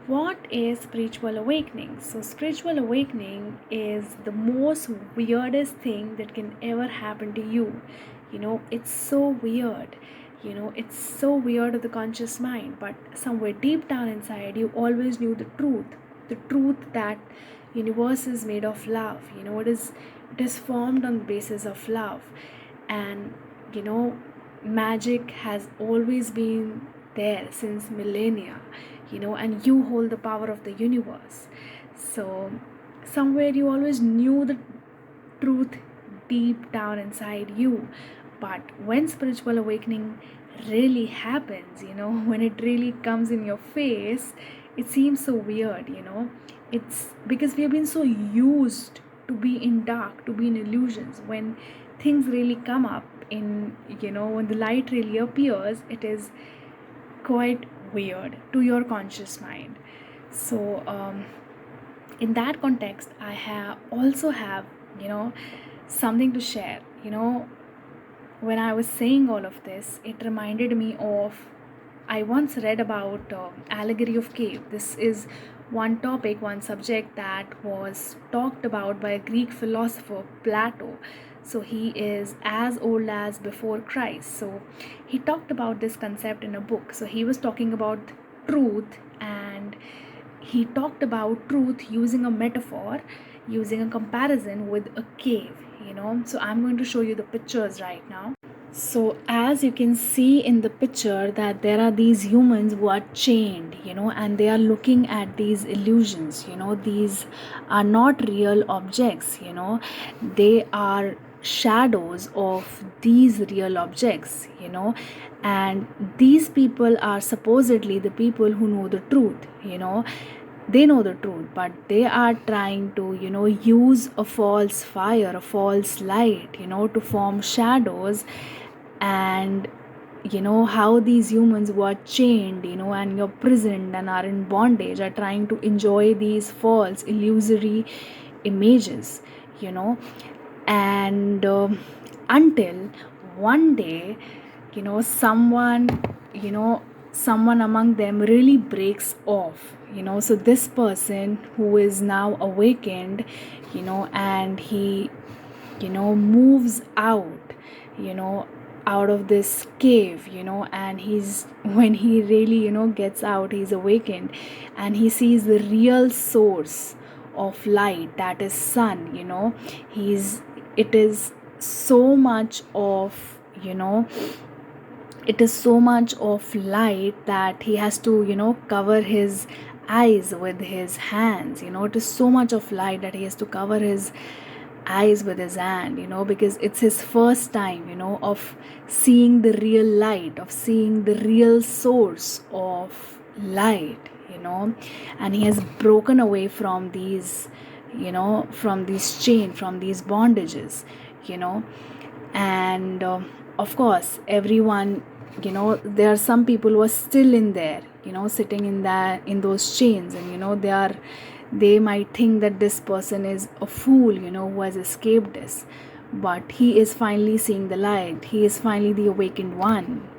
What is spiritual awakening? So, spiritual awakening is the most weirdest thing that can ever happen to you. It's so weird. It's so weird of the conscious mind, but somewhere deep down inside, you always knew the truth that universe is made of love. It is formed on the basis of love, and you know, magic has always been there since millennia, and you hold the power of the universe. So, somewhere you always knew the truth deep down inside you. But when spiritual awakening really happens, when it really comes in your face, it seems so weird. It's because we have been so used to be in dark, to be in illusions. When things really come up when the light really appears, it is quite weird to your conscious mind. So, in that context, I have you know something to share. When I was saying all of this, it reminded me of, I once read about allegory of cave. This is one topic, one subject that was talked about by a Greek philosopher, Plato. So he is as old as before Christ. So he talked about this concept in a book. So he was talking about truth, and he talked about truth using a metaphor, using a comparison with a cave. So I'm going to show you the pictures right now. So as you can see in the picture, that there are these humans who are chained, and they are looking at these illusions. These are not real objects. They are shadows of these real objects. And these people are supposedly the people who know the truth. They know the truth, but they are trying to use a false fire, a false light, to form shadows. And how these humans who are chained, and you're prisoned and are in bondage, are trying to enjoy these false illusory images. you know and until one day, someone, someone among them really breaks off. So this person who is now awakened, and he moves out, you know out of this cave, and he's when he really gets out, he's awakened, and he sees the real source of light, that is sun. He's it is so much of it is so much of light that he has to cover his eyes with his hands. It is so much of light that he has to cover his eyes with his hand, because it's his first time, of seeing the real light, of seeing the real source of light. And he has broken away from these, from these chain, from these bondages. you know and of course, everyone, there are some people who are still in there, sitting in those chains, and they might think that this person is a fool, who has escaped this. But he is finally seeing the light. He is finally the awakened one.